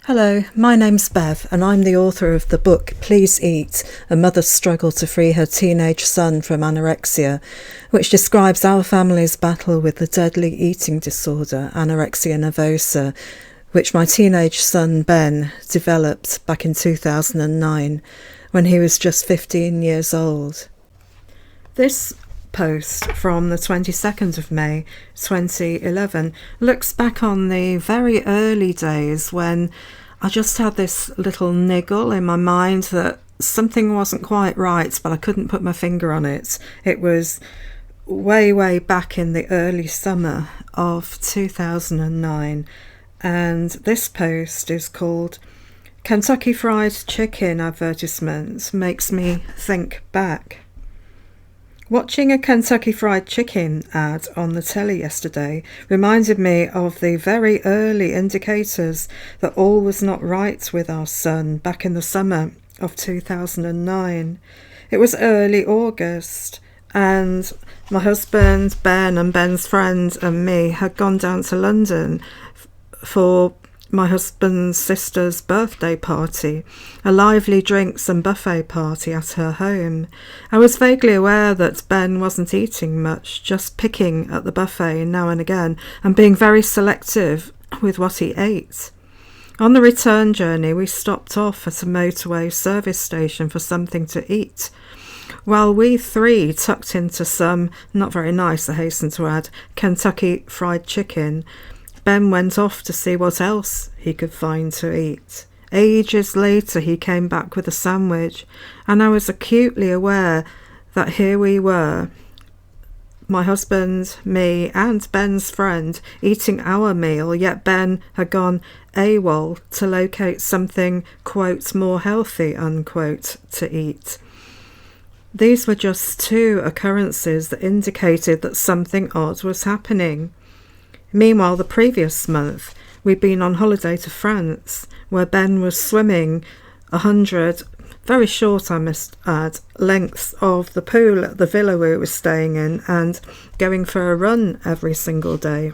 Hello, my name's Bev and I'm the author of the book Please Eat, A Mother's Struggle to Free Her Teenage Son from Anorexia, which describes our family's battle with the deadly eating disorder, anorexia nervosa, which my teenage son Ben developed back in 2009 when he was just 15 years old. This post from the 22nd of May 2011 looks back on the very early days when I just had this little niggle in my mind that something wasn't quite right, but I couldn't put my finger on it. It was way back in the early summer of 2009, and this post is called Kentucky Fried Chicken Advertisement Makes Me Think Back. Watching a Kentucky Fried Chicken ad on the telly yesterday reminded me of the very early indicators that all was not right with our son back in the summer of 2009. It was early August, and my husband, Ben, and Ben's friend and me had gone down to London for my husband's sister's birthday party, a lively drinks and buffet party at her home. I was vaguely aware that Ben wasn't eating much, just picking at the buffet now and again and being very selective with what he ate. On the return journey, we stopped off at a motorway service station for something to eat. While we three tucked into some, not very nice I hasten to add, Kentucky Fried Chicken, Ben went off to see what else he could find to eat. Ages later he came back with a sandwich, and I was acutely aware that here we were, my husband, me and Ben's friend, eating our meal, yet Ben had gone AWOL to locate something, quote, more healthy, unquote, to eat. These were just two occurrences that indicated that something odd was happening. Meanwhile, the previous month, we'd been on holiday to France, where Ben was swimming 100, very short I must add, lengths of the pool at the villa we were staying in and going for a run every single day.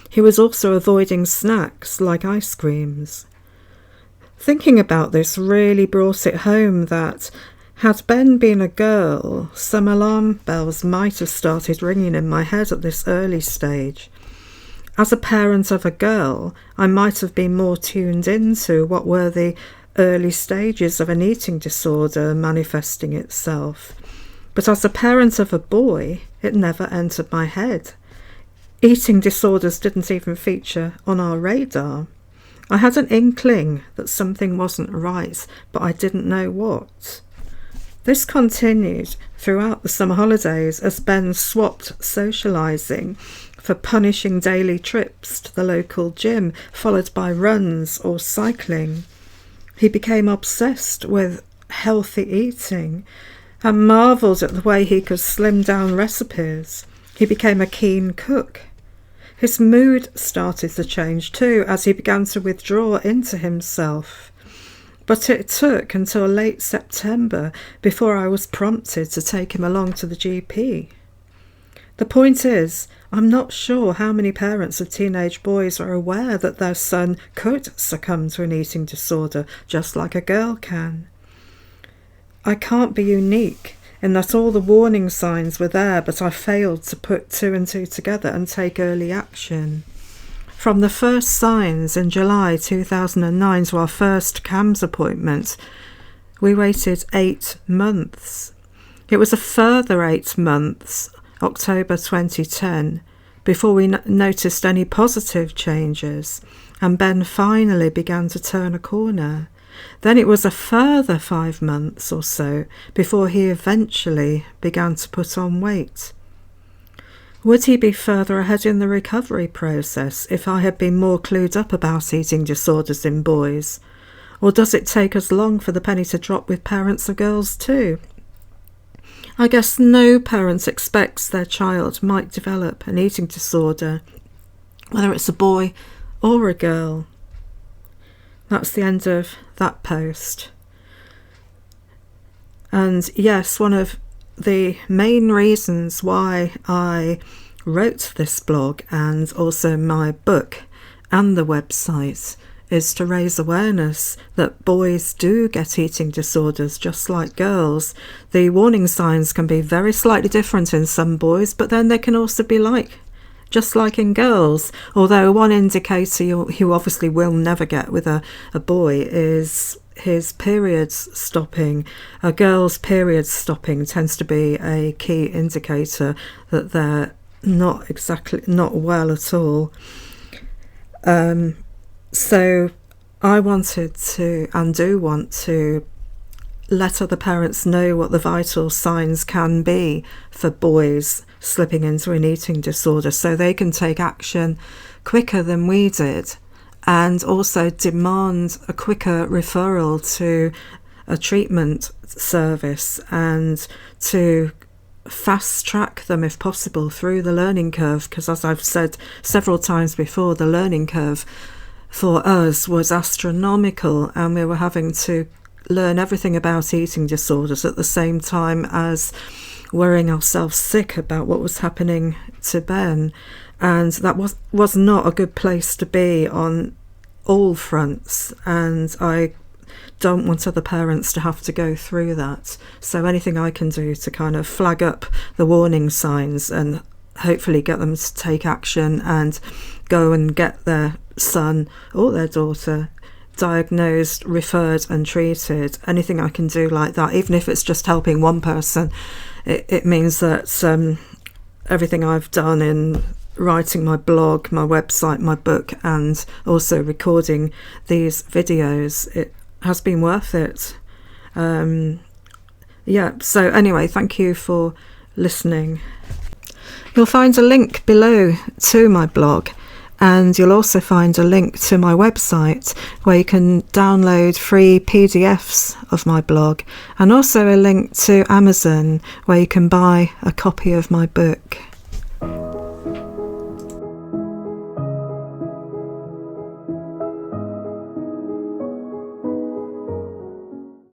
He was also avoiding snacks like ice creams. Thinking about this really brought it home that had Ben been a girl, some alarm bells might have started ringing in my head at this early stage. As a parent of a girl, I might have been more tuned into what were the early stages of an eating disorder manifesting itself. But as a parent of a boy, it never entered my head. Eating disorders didn't even feature on our radar. I had an inkling that something wasn't right, but I didn't know what. This continued throughout the summer holidays as Ben swapped socialising for punishing daily trips to the local gym, followed by runs or cycling. He became obsessed with healthy eating and marvelled at the way he could slim down recipes. He became a keen cook. His mood started to change too as he began to withdraw into himself. But it took until late September before I was prompted to take him along to the GP. The point is, I'm not sure how many parents of teenage boys are aware that their son could succumb to an eating disorder just like a girl can. I can't be unique in that all the warning signs were there, but I failed to put two and two together and take early action. From the first signs in July 2009 to our first CAMS appointment, we waited 8 months. It was a further 8 months, October 2010, before we noticed any positive changes, and Ben finally began to turn a corner. Then it was a further 5 months or so before he eventually began to put on weight. Would he be further ahead in the recovery process if I had been more clued up about eating disorders in boys? Or does it take as long for the penny to drop with parents of girls too? I guess no parent expects their child might develop an eating disorder, whether it's a boy or a girl. That's the end of that post. And yes, one of the main reasons why I wrote this blog and also my book and the website is to raise awareness that boys do get eating disorders just like girls. The warning signs can be very slightly different in some boys, but then they can also be just like in girls. Although one indicator you obviously will never get with a boy is his periods stopping. A girl's periods stopping tends to be a key indicator that they're not well at all. So I wanted to, and do want to, let other parents know what the vital signs can be for boys slipping into an eating disorder, so they can take action quicker than we did, and also demand a quicker referral to a treatment service, and to fast track them if possible through the learning curve, because as I've said several times before, the learning curve for us was astronomical, and we were having to learn everything about eating disorders at the same time as worrying ourselves sick about what was happening to Ben. And that was not a good place to be on all fronts, and I don't want other parents to have to go through that. So anything I can do to kind of flag up the warning signs and hopefully get them to take action and go and get their son or their daughter diagnosed, referred and treated, anything I can do like that, even if it's just helping one person, it means that everything I've done in writing my blog, my website, my book, and also recording these videos, it has been worth it. So anyway, thank you for listening. You'll find a link below to my blog, and you'll also find a link to my website where you can download free PDFs of my blog, and also a link to Amazon where you can buy a copy of my book.